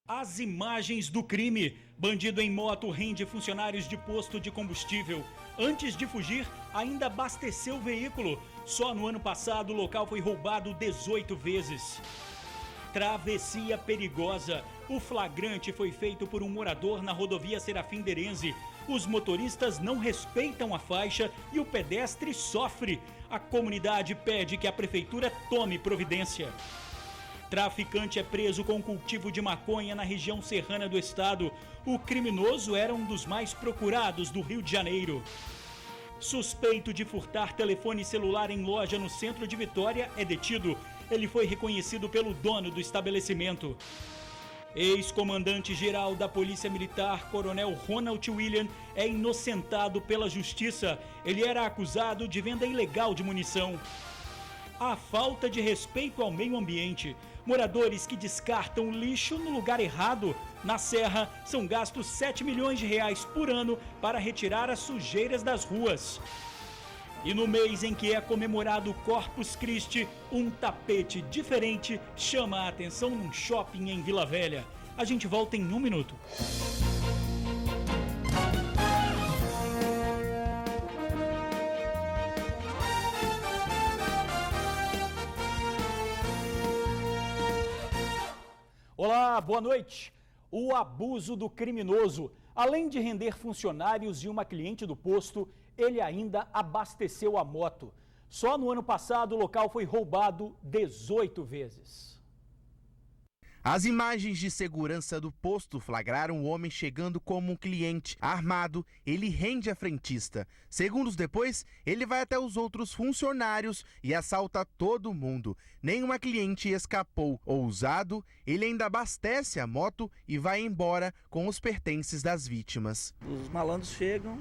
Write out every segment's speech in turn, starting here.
As imagens do crime. Bandido em moto rende funcionários de posto de combustível. Antes de fugir, ainda abasteceu o veículo. Só no ano passado, o local foi roubado 18 vezes. Travessia perigosa. O flagrante foi feito por um morador na rodovia Serafim Derenze. Os motoristas não respeitam a faixa e o pedestre sofre. A comunidade pede que a prefeitura tome providência. Traficante é preso com cultivo de maconha na região serrana do estado. O criminoso era um dos mais procurados do Rio de Janeiro. Suspeito de furtar telefone celular em loja no centro de Vitória é detido. Ele foi reconhecido pelo dono do estabelecimento. Ex-comandante-geral da Polícia Militar, Coronel Ronald William, é inocentado pela Justiça. Ele era acusado de venda ilegal de munição. A falta de respeito ao meio ambiente. Moradores que descartam lixo no lugar errado. Na Serra, são gastos 7 milhões de reais por ano para retirar as sujeiras das ruas. E no mês em que é comemorado o Corpus Christi, um tapete diferente chama a atenção num shopping em Vila Velha. A gente volta em um minuto. Olá, boa noite. O abuso do criminoso. Além de render funcionários e uma cliente do posto, ele ainda abasteceu a moto. Só no ano passado, o local foi roubado 18 vezes. As imagens de segurança do posto flagraram o homem chegando como um cliente. Armado, ele rende a frentista. Segundos depois, ele vai até os outros funcionários e assalta todo mundo. Nenhuma cliente escapou. Ousado, ele ainda abastece a moto e vai embora com os pertences das vítimas. Os malandros chegam,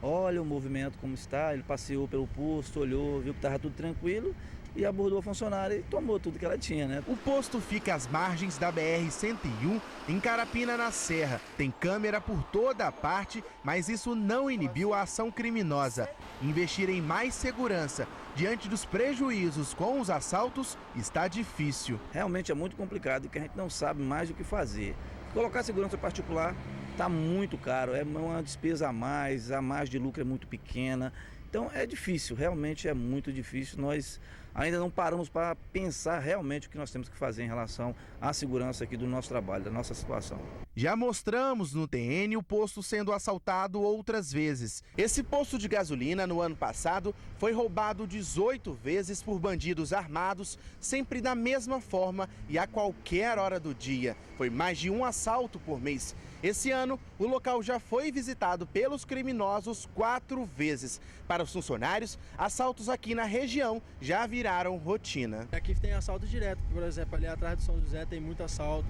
olham o movimento como está, ele passeou pelo posto, olhou, viu que estava tudo tranquilo e abordou a funcionária e tomou tudo que ela tinha, né? O posto fica às margens da BR-101, em Carapina, na Serra. Tem câmera por toda a parte, mas isso não inibiu a ação criminosa. Investir em mais segurança diante dos prejuízos com os assaltos está difícil. Realmente é muito complicado e que a gente não sabe mais o que fazer. Colocar segurança particular está muito caro, é uma despesa a mais de lucro é muito pequena. Então é difícil, realmente é muito difícil. Nós ainda não paramos para pensar realmente o que nós temos que fazer em relação à segurança aqui do nosso trabalho, da nossa situação. Já mostramos no TN o posto sendo assaltado outras vezes. Esse posto de gasolina no ano passado foi roubado 18 vezes por bandidos armados, sempre da mesma forma e a qualquer hora do dia. Foi mais de um assalto por mês. Esse ano, o local já foi visitado pelos criminosos 4 vezes. Para os funcionários, assaltos aqui na região já viraram rotina. Aqui tem assalto direto, por exemplo, ali atrás do São José tem muito assalto.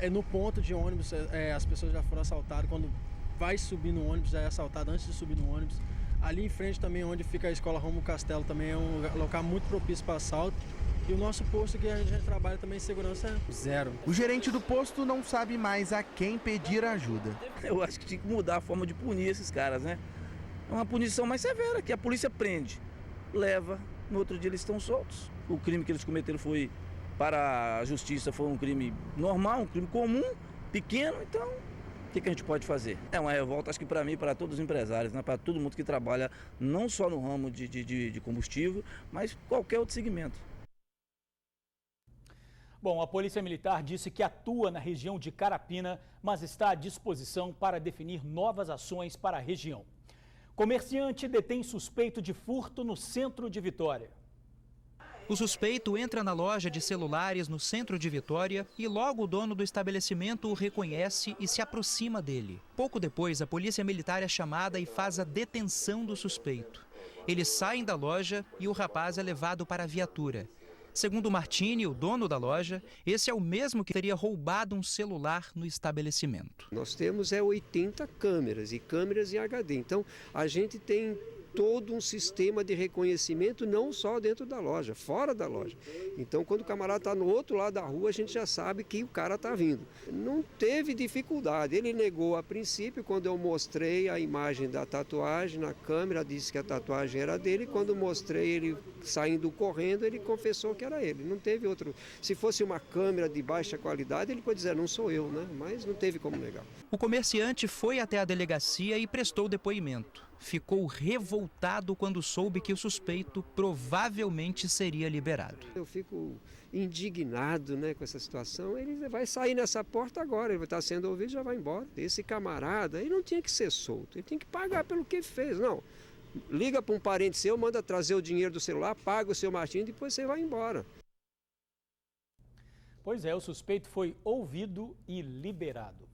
No ponto de ônibus, as pessoas já foram assaltadas. Quando vai subir no ônibus, já é assaltado antes de subir no ônibus. Ali em frente também, onde fica a escola Romo Castelo, também é um local muito propício para assalto. E o nosso posto aqui, a gente trabalha também em segurança zero. O gerente do posto não sabe mais a quem pedir ajuda. Eu acho que tinha que mudar a forma de punir esses caras, né? É uma punição mais severa, que a polícia prende, leva, no outro dia eles estão soltos. O crime que eles cometeram foi, para a justiça, foi um crime normal, um crime comum, pequeno, então o que a gente pode fazer? É uma revolta, acho que para mim, para todos os empresários, né? Para todo mundo que trabalha não só no ramo de combustível, mas qualquer outro segmento. Bom, a Polícia Militar disse que atua na região de Carapina, mas está à disposição para definir novas ações para a região. Comerciante detém suspeito de furto no centro de Vitória. O suspeito entra na loja de celulares no centro de Vitória e logo o dono do estabelecimento o reconhece e se aproxima dele. Pouco depois, a Polícia Militar é chamada e faz a detenção do suspeito. Eles saem da loja e o rapaz é levado para a viatura. Segundo Martini, o dono da loja, esse é o mesmo que teria roubado um celular no estabelecimento. Nós temos 80 câmeras e câmeras em HD, então a gente tem todo um sistema de reconhecimento, não só dentro da loja, fora da loja. Então, quando o camarada está no outro lado da rua, a gente já sabe que o cara está vindo. Não teve dificuldade, ele negou a princípio, quando eu mostrei a imagem da tatuagem na câmera, disse que a tatuagem era dele, quando mostrei ele saindo correndo, ele confessou que era ele, não teve outro. Se fosse uma câmera de baixa qualidade, ele pode dizer, não sou eu, né? Mas não teve como negar. O comerciante foi até a delegacia e prestou depoimento. Ficou revoltado quando soube que o suspeito provavelmente seria liberado. Eu fico indignado, né, com essa situação. Ele vai sair nessa porta agora, ele vai estar sendo ouvido e já vai embora. Esse camarada, ele não tinha que ser solto, ele tinha que pagar pelo que fez, não. Liga para um parente seu, manda trazer o dinheiro do celular, paga o seu martinho e depois você vai embora. Pois é, o suspeito foi ouvido e liberado.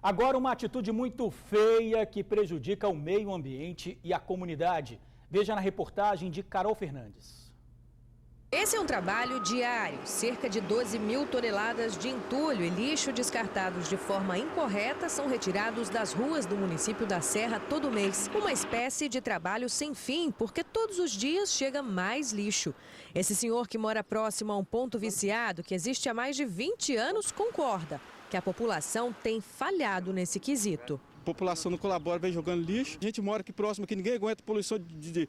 Agora, uma atitude muito feia que prejudica o meio ambiente e a comunidade. Veja na reportagem de Carol Fernandes. Esse é um trabalho diário. Cerca de 12 mil toneladas de entulho e lixo descartados de forma incorreta são retirados das ruas do município da Serra todo mês. Uma espécie de trabalho sem fim, porque todos os dias chega mais lixo. Esse senhor que mora próximo a um ponto viciado, que existe há mais de 20 anos, concorda que a população tem falhado nesse quesito. A população não colabora, vem jogando lixo. A gente mora aqui próximo, que ninguém aguenta poluição de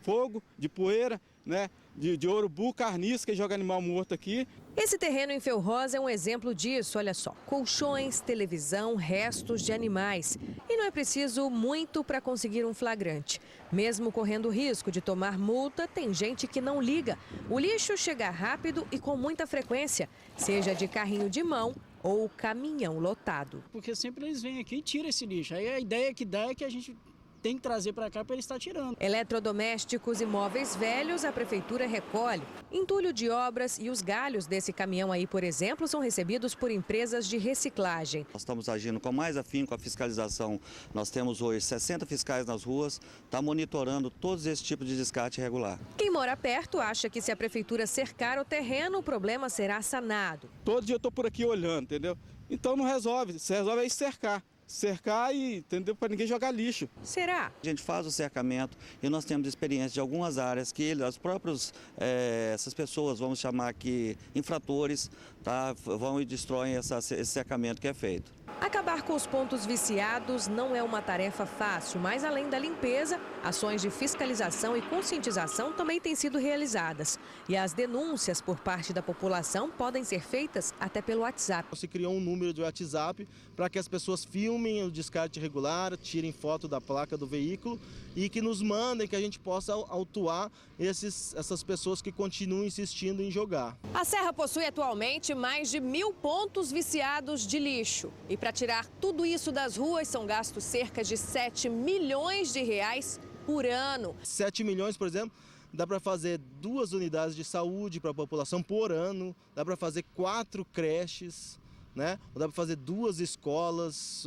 fogo, de poeira, né? De urubu, carniça, que joga animal morto aqui. Esse terreno em Felrosa é um exemplo disso, olha só. Colchões, televisão, restos de animais. E não é preciso muito para conseguir um flagrante. Mesmo correndo o risco de tomar multa, tem gente que não liga. O lixo chega rápido e com muita frequência, seja de carrinho de mão ou caminhão lotado. Porque sempre eles vêm aqui e tiram esse lixo. Aí a ideia que dá é que a gente tem que trazer para cá para ele estar tirando. Eletrodomésticos e móveis velhos a prefeitura recolhe. Entulho de obras e os galhos desse caminhão aí, por exemplo, são recebidos por empresas de reciclagem. Nós estamos agindo com mais afinco a fiscalização. Nós temos hoje 60 fiscais nas ruas, está monitorando todos esses tipos de descarte irregular. Quem mora perto acha que se a prefeitura cercar o terreno, o problema será sanado. Todo dia eu estou por aqui olhando, entendeu? Então não resolve, se resolve é cercar. Cercar e, entendeu, para ninguém jogar lixo. Será? A gente faz o cercamento e nós temos experiência de algumas áreas que os próprios, essas pessoas, vamos chamar aqui, infratores, tá, vão e destroem esse cercamento que é feito. Acabar com os pontos viciados não é uma tarefa fácil, mas além da limpeza, ações de fiscalização e conscientização também têm sido realizadas. E as denúncias por parte da população podem ser feitas até pelo WhatsApp. Se criou um número de WhatsApp para que as pessoas filmem o descarte irregular, tirem foto da placa do veículo e que nos mandem, que a gente possa autuar essas pessoas que continuam insistindo em jogar. A Serra possui atualmente mais de 1.000 pontos viciados de lixo. E para tirar tudo isso das ruas são gastos cerca de 7 milhões de reais por ano. 7 milhões, por exemplo, dá para fazer 2 unidades de saúde para a população por ano, dá para fazer 4 creches, né? Dá para fazer 2 escolas,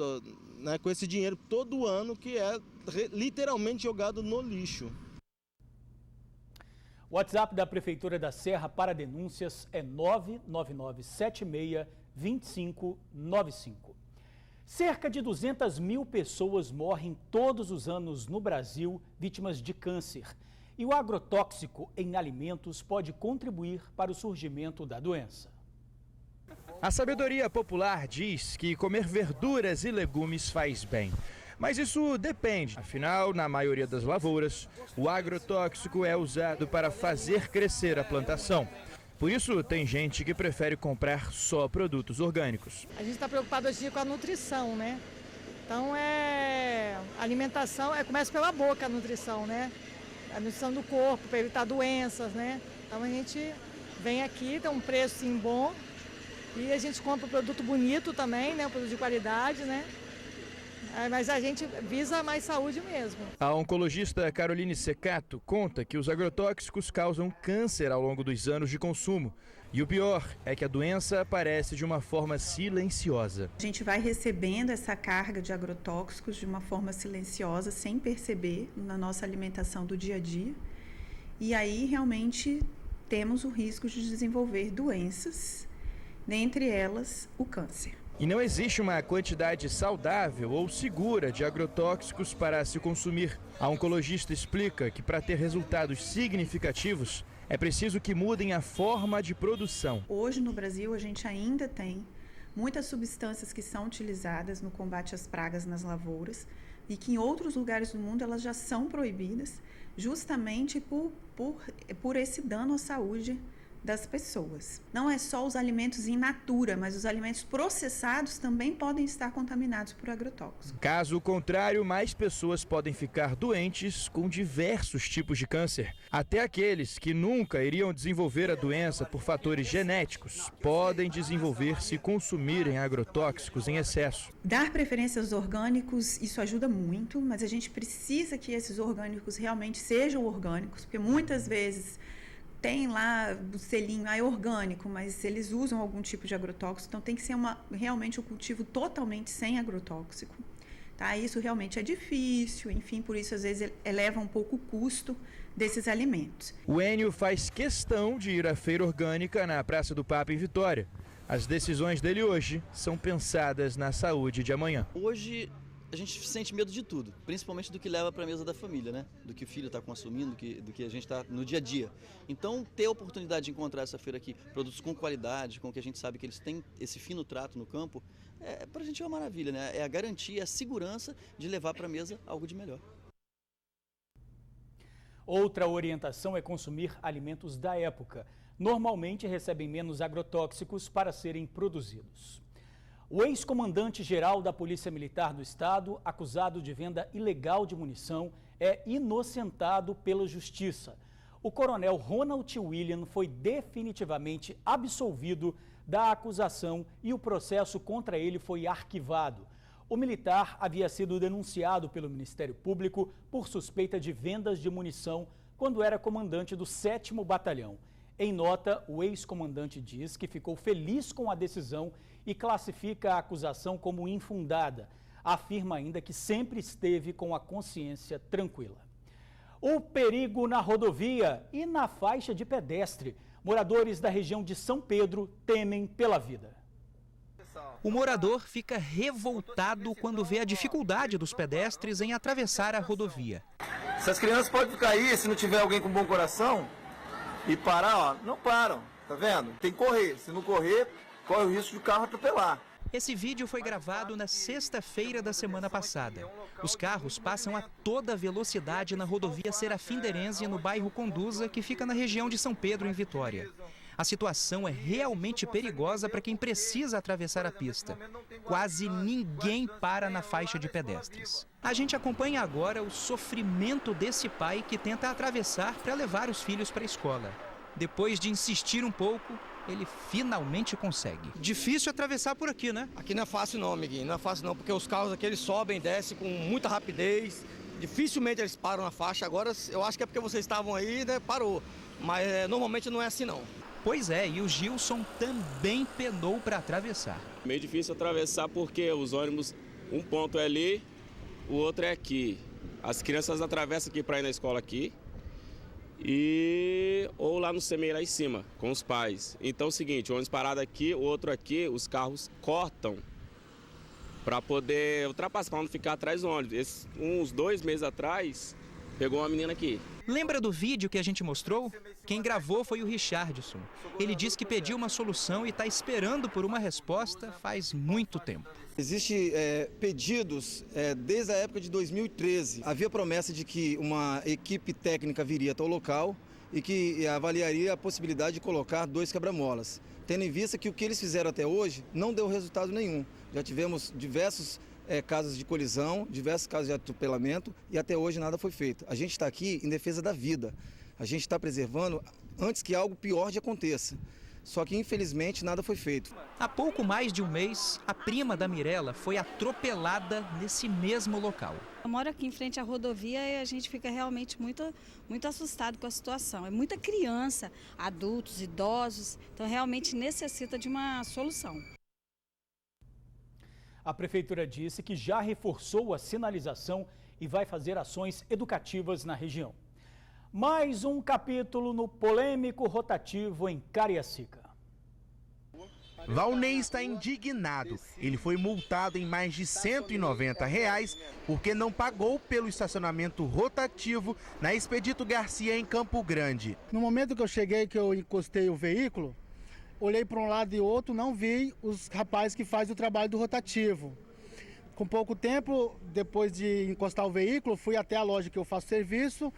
né? Com esse dinheiro todo ano que é literalmente jogado no lixo. O WhatsApp da Prefeitura da Serra para denúncias é 999762595. Cerca de 200 mil pessoas morrem todos os anos no Brasil vítimas de câncer. E o agrotóxico em alimentos pode contribuir para o surgimento da doença. A sabedoria popular diz que comer verduras e legumes faz bem. Mas isso depende. Afinal, na maioria das lavouras, o agrotóxico é usado para fazer crescer a plantação. Por isso, tem gente que prefere comprar só produtos orgânicos. A gente está preocupado hoje em dia com a nutrição, né? Então, a alimentação começa pela boca, a nutrição, né? A nutrição do corpo, para evitar doenças, né? Então, a gente vem aqui, tem um preço sim bom e a gente compra um produto bonito também, né? Um produto de qualidade, né? Mas a gente visa mais saúde mesmo. A oncologista Caroline Secato conta que os agrotóxicos causam câncer ao longo dos anos de consumo. E o pior é que a doença aparece de uma forma silenciosa. A gente vai recebendo essa carga de agrotóxicos de uma forma silenciosa, sem perceber, na nossa alimentação do dia a dia. E aí realmente temos o risco de desenvolver doenças, dentre elas o câncer. E não existe uma quantidade saudável ou segura de agrotóxicos para se consumir. A oncologista explica que para ter resultados significativos é preciso que mudem a forma de produção. Hoje no Brasil a gente ainda tem muitas substâncias que são utilizadas no combate às pragas nas lavouras e que em outros lugares do mundo elas já são proibidas justamente por esse dano à saúde das pessoas. Não é só os alimentos in natura, mas os alimentos processados também podem estar contaminados por agrotóxicos. Caso contrário, mais pessoas podem ficar doentes com diversos tipos de câncer. Até aqueles que nunca iriam desenvolver a doença por fatores genéticos podem desenvolver se consumirem agrotóxicos em excesso. Dar preferência aos orgânicos, isso ajuda muito, mas a gente precisa que esses orgânicos realmente sejam orgânicos, porque muitas vezes tem lá o selinho, é orgânico, mas eles usam algum tipo de agrotóxico, então tem que ser realmente um cultivo totalmente sem agrotóxico. Tá? Isso realmente é difícil, enfim, por isso às vezes eleva um pouco o custo desses alimentos. O Enio faz questão de ir à feira orgânica na Praça do Papa em Vitória. As decisões dele hoje são pensadas na saúde de amanhã. Hoje a gente sente medo de tudo, principalmente do que leva para a mesa da família, né? Do que o filho está consumindo, do que a gente está no dia a dia. Então, ter a oportunidade de encontrar essa feira aqui, produtos com qualidade, com que a gente sabe que eles têm esse fino trato no campo, para a gente é uma maravilha, né? É a garantia, a segurança de levar para a mesa algo de melhor. Outra orientação é consumir alimentos da época. Normalmente recebem menos agrotóxicos para serem produzidos. O ex-comandante-geral da Polícia Militar do Estado, acusado de venda ilegal de munição, é inocentado pela Justiça. O coronel Ronald William foi definitivamente absolvido da acusação e o processo contra ele foi arquivado. O militar havia sido denunciado pelo Ministério Público por suspeita de vendas de munição quando era comandante do 7º Batalhão. Em nota, o ex-comandante diz que ficou feliz com a decisão e classifica a acusação como infundada. Afirma ainda que sempre esteve com a consciência tranquila. O perigo na rodovia e na faixa de pedestre. Moradores da região de São Pedro temem pela vida. O morador fica revoltado quando vê a dificuldade dos pedestres em atravessar a rodovia. Se as crianças podem ficar aí, se não tiver alguém com bom coração e parar, ó, não param, tá vendo? Tem que correr, se não correr, corre o risco de o carro atropelar. Esse vídeo foi gravado na sexta-feira da semana passada. Os carros passam a toda velocidade na rodovia Serafim Derenze, no bairro Conduza, que fica na região de São Pedro, em Vitória. A situação é realmente perigosa para quem precisa atravessar a pista. Quase ninguém para na faixa de pedestres. A gente acompanha agora o sofrimento desse pai que tenta atravessar para levar os filhos para a escola. Depois de insistir um pouco, ele finalmente consegue. Difícil atravessar por aqui, né? Aqui não é fácil não, amiguinho, não é fácil não, porque os carros aqui eles sobem e descem com muita rapidez, dificilmente eles param na faixa. Agora eu acho que é porque vocês estavam aí, né, parou, mas normalmente não é assim não. Pois é, e o Gilson também penou para atravessar. Meio difícil atravessar porque os ônibus, um ponto é ali, o outro é aqui. As crianças atravessam aqui para ir na escola aqui. Ou lá no CMEI lá em cima, com os pais. Então é o seguinte, o ônibus parado aqui, o outro aqui, os carros cortam para poder ultrapassar, para não ficar atrás do ônibus. Uns 2 meses atrás, pegou uma menina aqui. Lembra do vídeo que a gente mostrou? Quem gravou foi o Richardson. Ele diz que pediu uma solução e está esperando por uma resposta faz muito tempo. Existem pedidos desde a época de 2013. Havia promessa de que uma equipe técnica viria até o local e que avaliaria a possibilidade de colocar 2 quebra-molas. Tendo em vista que o que eles fizeram até hoje não deu resultado nenhum. Já tivemos diversos casos de colisão, diversos casos de atropelamento e até hoje nada foi feito. A gente está aqui em defesa da vida. A gente está preservando antes que algo pior aconteça. Só que, infelizmente, nada foi feito. Há pouco mais de um mês, a prima da Mirella foi atropelada nesse mesmo local. Eu moro aqui em frente à rodovia e a gente fica realmente muito assustado com a situação. É muita criança, adultos, idosos, então realmente necessita de uma solução. A Prefeitura disse que já reforçou a sinalização e vai fazer ações educativas na região. Mais um capítulo no polêmico rotativo em Cariacica. Valnei está indignado. Ele foi multado em mais de R$ 190 porque não pagou pelo estacionamento rotativo na Expedito Garcia, em Campo Grande. No momento que eu cheguei, que eu encostei o veículo, olhei para um lado e outro, não vi os rapazes que fazem o trabalho do rotativo. Com pouco tempo, depois de encostar o veículo, fui até a loja que eu faço serviço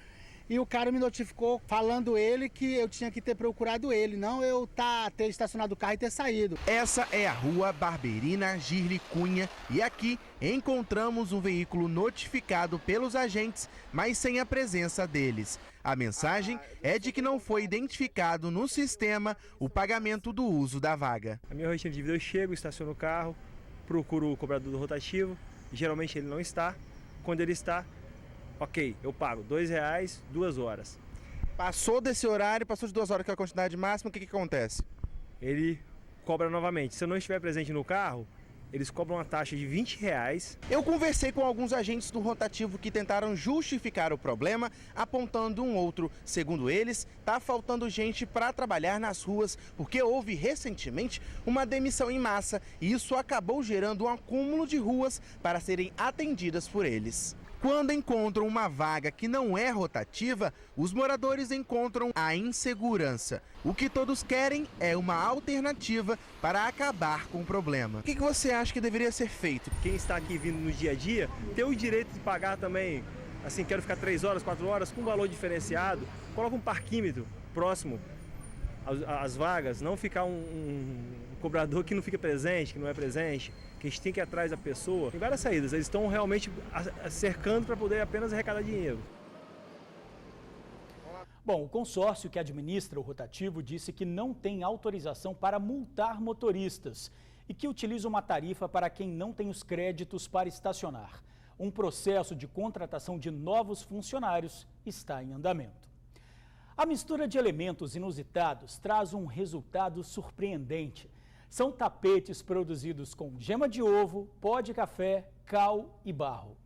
e o cara me notificou, falando ele que eu tinha que ter procurado ele, não eu ter estacionado o carro e ter saído. Essa é a rua Barberina Girli Cunha e aqui encontramos um veículo notificado pelos agentes, mas sem a presença deles. A mensagem é de que não foi identificado no sistema o pagamento do uso da vaga. A minha rotina de vida, eu chego, estaciono o carro, procuro o cobrador do rotativo, geralmente ele não está. Quando ele está, ok, eu pago R$2, 2 horas. Passou desse horário, passou de 2 horas, que é a quantidade máxima, o que acontece? Ele cobra novamente. Se eu não estiver presente no carro, eles cobram uma taxa de R$20. Eu conversei com alguns agentes do rotativo que tentaram justificar o problema, apontando um outro. Segundo eles, está faltando gente para trabalhar nas ruas, porque houve recentemente uma demissão em massa e isso acabou gerando um acúmulo de ruas para serem atendidas por eles. Quando encontram uma vaga que não é rotativa, os moradores encontram a insegurança. O que todos querem é uma alternativa para acabar com o problema. O que você acha que deveria ser feito? Quem está aqui vindo no dia a dia tem o direito de pagar também, assim, quero ficar 3 horas, 4 horas, com valor diferenciado. Coloca um parquímetro próximo às vagas, não ficar um cobrador que não fica presente, que não é presente, que a gente tem que ir atrás da pessoa. Tem várias saídas, eles estão realmente cercando para poder apenas arrecadar dinheiro. Bom, o consórcio que administra o rotativo disse que não tem autorização para multar motoristas e que utiliza uma tarifa para quem não tem os créditos para estacionar. Um processo de contratação de novos funcionários está em andamento. A mistura de elementos inusitados traz um resultado surpreendente. São tapetes produzidos com gema de ovo, pó de café, cal e barro.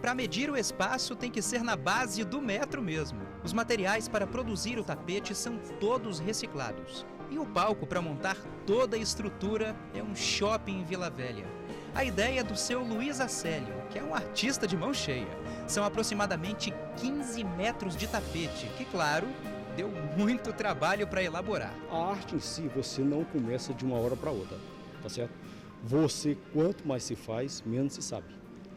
Para medir o espaço tem que ser na base do metro mesmo. Os materiais para produzir o tapete são todos reciclados. E o palco para montar toda a estrutura é um shopping em Vila Velha. A ideia é do seu Luiz Acélio, que é um artista de mão cheia. São aproximadamente 15 metros de tapete, que, claro, deu muito trabalho para elaborar. A arte em si, você não começa de uma hora para outra, tá certo? Você, quanto mais se faz, menos se sabe,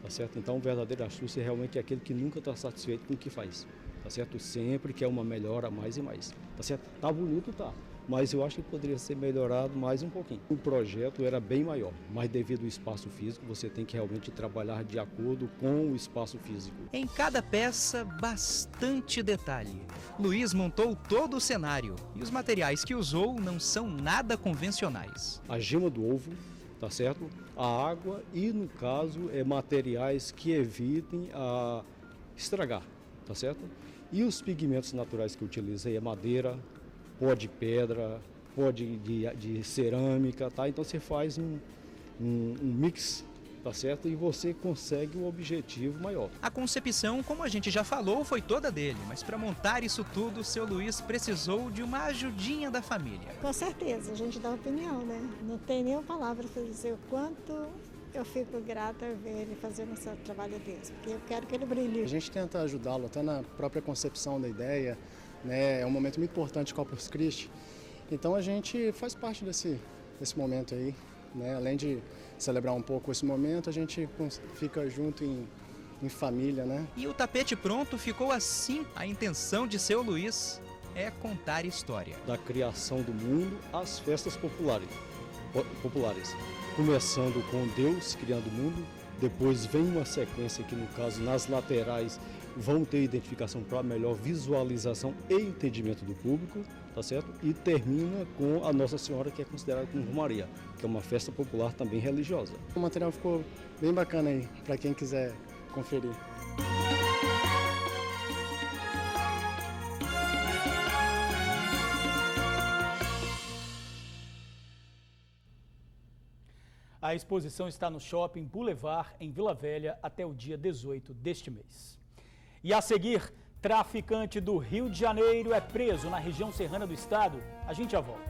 tá certo? Então, o verdadeiro astúcia realmente é aquele que nunca está satisfeito com o que faz, tá certo? Sempre quer uma melhora mais e mais, tá certo? Tá bonito, tá. Mas eu acho que poderia ser melhorado mais um pouquinho. O projeto era bem maior, mas devido ao espaço físico, você tem que realmente trabalhar de acordo com o espaço físico. Em cada peça, bastante detalhe. Luiz montou todo o cenário e os materiais que usou não são nada convencionais. A gema do ovo, tá certo? A água e, no caso, materiais que evitem a estragar, tá certo? E os pigmentos naturais que eu utilizei é madeira, pó de pedra, pó de cerâmica, tá? Então você faz um mix, tá certo? E você consegue um objetivo maior. A concepção, como a gente já falou, foi toda dele, mas para montar isso tudo, o seu Luiz precisou de uma ajudinha da família. Com certeza, a gente dá opinião, né? Não tem nenhuma palavra para dizer o quanto eu fico grata ver ele fazendo esse trabalho desse, porque eu quero que ele brilhe. A gente tenta ajudá-lo até na própria concepção da ideia, né? É um momento muito importante do Corpus Christi, então a gente faz parte desse momento aí, né? Além de celebrar um pouco esse momento, a gente fica junto em família, né? E o tapete pronto ficou assim. A intenção de seu Luiz é contar história. Da criação do mundo às festas populares. Começando com Deus criando o mundo, depois vem uma sequência que, no caso, nas laterais vão ter identificação para melhor visualização e entendimento do público, tá certo? E termina com a Nossa Senhora, que é considerada como Romaria, que é uma festa popular também religiosa. O material ficou bem bacana aí, para quem quiser conferir. A exposição está no Shopping Boulevard, em Vila Velha, até o dia 18 deste mês. E a seguir, traficante do Rio de Janeiro é preso na região serrana do estado. A gente já volta.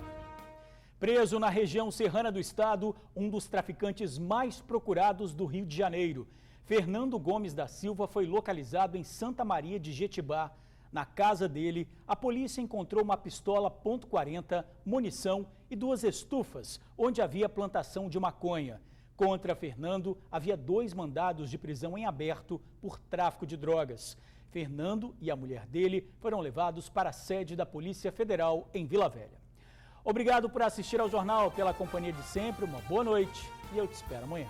Preso na região serrana do estado, um dos traficantes mais procurados do Rio de Janeiro. Fernando Gomes da Silva foi localizado em Santa Maria de Jetibá. Na casa dele, a polícia encontrou uma pistola .40, munição e 2 estufas, onde havia plantação de maconha. Contra Fernando, havia 2 mandados de prisão em aberto por tráfico de drogas. Fernando e a mulher dele foram levados para a sede da Polícia Federal em Vila Velha. Obrigado por assistir ao jornal, pela companhia de sempre, uma boa noite e eu te espero amanhã.